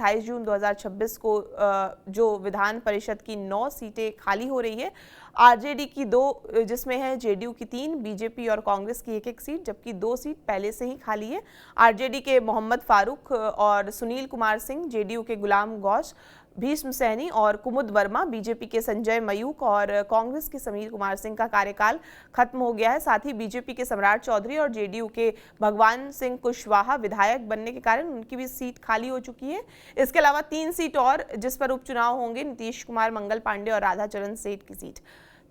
28 जून 2026 को जो विधान परिषद की 9 सीटें खाली हो रही है। आरजेडी की 2, जिसमें है जेडीयू की 3, बीजेपी और कांग्रेस की 1-1 सीट, जबकि 2 सीट पहले से ही खाली है। आरजेडी के मोहम्मद फारूक और सुनील कुमार सिंह, जेडीयू के गुलाम गौश, भीष्म सैनी और कुमुद वर्मा, बीजेपी के संजय मयूख और कांग्रेस के समीर कुमार सिंह का कार्यकाल खत्म हो गया है। साथ ही बीजेपी के सम्राट चौधरी और जेडीयू के भगवान सिंह कुशवाहा विधायक बनने के कारण उनकी भी सीट खाली हो चुकी है। इसके अलावा 3 सीट और जिस पर उपचुनाव होंगे, नीतीश कुमार, मंगल पांडे और राधाचरण सेठ की सीट।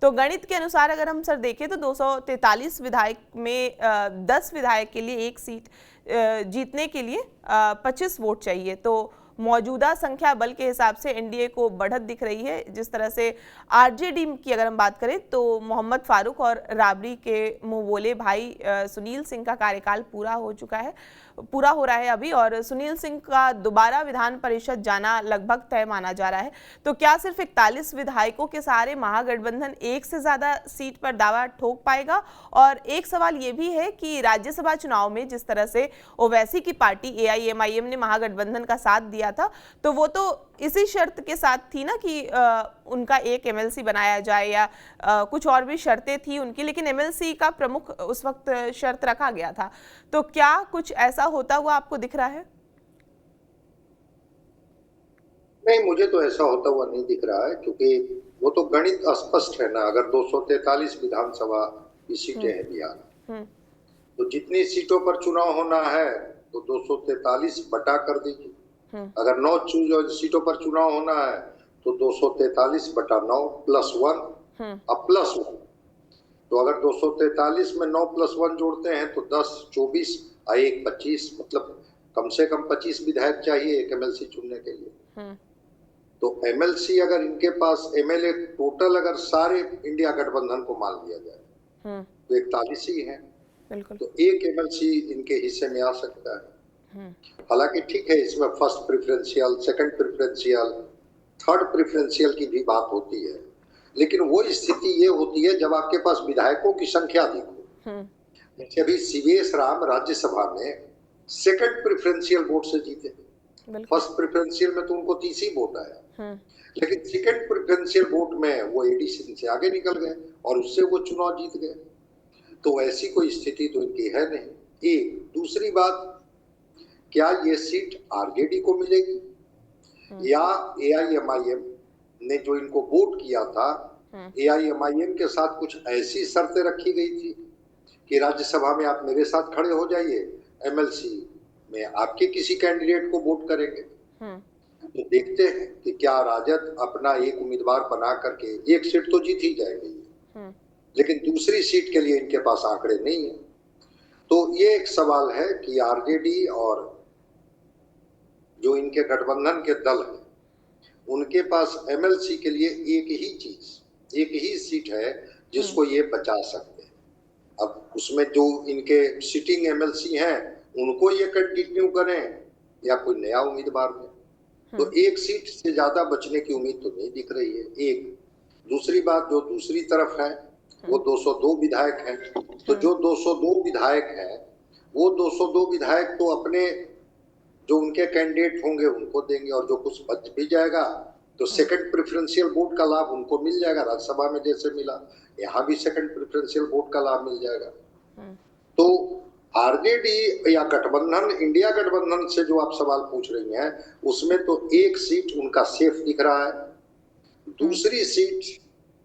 तो गणित के अनुसार अगर हम सर देखें तो 243 विधायक में 10 विधायक के लिए 1 सीट जीतने के लिए 25 वोट चाहिए। तो मौजूदा संख्या बल के हिसाब से एनडीए को बढ़त दिख रही है। जिस तरह से आरजेडी की अगर हम बात करें तो मोहम्मद फारूक और राबड़ी के मुंह बोले भाई सुनील सिंह का कार्यकाल पूरा हो रहा है अभी, और सुनील सिंह का दोबारा विधान परिषद जाना लगभग तय माना जा रहा है। तो क्या सिर्फ 41 विधायकों के सहारे महागठबंधन एक से ज्यादा सीट पर दावा ठोक पाएगा? और एक सवाल ये भी है कि राज्यसभा चुनाव में जिस तरह से ओवैसी की पार्टी एआईएमआईएम ने महागठबंधन का साथ दिया था, तो वो तो इसी शर्त के साथ थी ना कि उनका एक एमएलसी बनाया जाए, या कुछ और भी शर्तें थी उनकी, लेकिन एमएलसी का प्रमुख उस वक्त शर्त रखा गया था। तो क्या कुछ ऐसा होता हुआ आपको दिख रहा है? नहीं, मुझे तो ऐसा होता हुआ नहीं दिख रहा है, क्योंकि वो तो गणित स्पष्ट है ना। अगर 243 विधानसभा की सीटें हैं बिहार, तो जितनी सीटों पर चुनाव होना है तो 243 बटा कर दीजिए। अगर 9 सीटों पर चुनाव होना है तो 243 बटा 9 प्लस 1 अब प्लस 1। तो अगर 243 में 9 प्लस 1 जोड़ते हैं तो 10, 24 और 1, 25, मतलब कम से कम 25 विधायक चाहिए एक एमएलसी चुनने के लिए। तो एमएलसी अगर इनके पास एमएलए टोटल अगर सारे इंडिया गठबंधन को मान लिया जाए तो 41 ही है। तो एक एमएलसी इनके हिस्से में आ सकता है। हालांकि ठीक है, इसमें first preferential, second preferential, third preferential की भी बात होती है, लेकिन वो स्थिति ये होती है जब आपके पास विधायकों की संख्या अधिक हो। जैसे अभी सीवीएस राम राज्यसभा में सेकंड प्रेफरेंशियल वोट से जीते। फर्स्ट प्रेफरेंशियल में तो उनको 30 ही वोट आया, लेकिन सेकंड प्रेफरेंशियल वोट में वो एडिशन से आगे निकल गए और उससे वो चुनाव जीत गए। तो ऐसी कोई स्थिति तो इनकी है नहीं। एक दूसरी बात, क्या ये सीट आरजेडी को मिलेगी या एआईएमआईएम ने जो इनको वोट किया था, एआईएमआईएम के साथ कुछ ऐसी शर्तें रखी गई थी कि राज्यसभा में आप मेरे साथ खड़े हो जाइए, एमएलसी में आपके किसी कैंडिडेट को वोट करेंगे। तो देखते हैं कि क्या राजद अपना एक उम्मीदवार बना करके एक सीट तो जीत ही जाएगी, लेकिन दूसरी सीट के लिए इनके पास आंकड़े नहीं है। तो ये एक सवाल है कि आरजेडी और जो इनके गठबंधन के दल हैं, उनके पास एमएलसी के लिए एक ही चीज, एक ही सीट है जिसको ये बचा सकते हैं। अब उसमें जो इनके सिटिंग एमएलसी हैं उनको ये कंटिन्यू करें या कोई नया उम्मीदवार दें, तो एक सीट से ज्यादा बचने की उम्मीद तो नहीं दिख रही है। एक दूसरी बात, जो दूसरी तरफ है वो 202 विधायक हैं। तो जो 202 विधायक हैं, वो 202 विधायक तो अपने जो उनके कैंडिडेट होंगे उनको देंगे, और जो कुछ बच भी जाएगा तो सेकंड प्रेफरेंशियल वोट का लाभ उनको मिल जाएगा। राज्यसभा में जैसे मिला, यहाँ भी सेकंड प्रेफरेंशियल वोट का लाभ मिल जाएगा। तो आरजेडी या गठबंधन, इंडिया गठबंधन से जो आप सवाल पूछ रही हैं, उसमें तो एक सीट उनका सेफ दिख रहा है। दूसरी सीट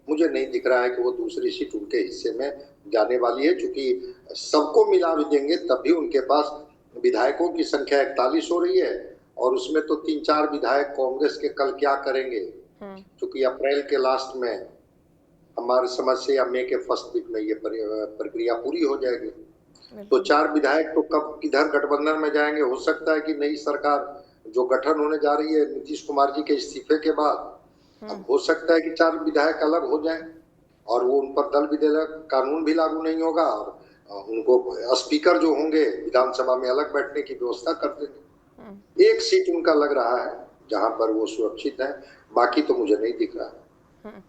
मुझे नहीं दिख रहा है कि वो दूसरी सीट उनके हिस्से में जाने वाली है, क्योंकि सबको मिला भी देंगे तब भी उनके पास विधायकों की संख्या 41 हो रही है, और उसमें तो 3-4 विधायक कांग्रेस के कल क्या करेंगे, क्योंकि अप्रैल के लास्ट में हमारी समझ से या मई के फर्स्ट वीक में ये प्रक्रिया पूरी हो जाएगी। तो 4 विधायक तो कब किधर गठबंधन में जाएंगे। हो सकता है कि नई सरकार जो गठन होने जा रही है नीतीश कुमार जी के इस्तीफे के बाद, अब हो सकता है कि 4 विधायक अलग हो जाएं और वो उन पर दल विधेयक कानून भी लागू नहीं होगा, और उनको स्पीकर जो होंगे विधानसभा में अलग बैठने की व्यवस्था कर देंगे। एक सीट उनका लग रहा है जहां पर वो सुरक्षित है, बाकी तो मुझे नहीं दिख रहा है।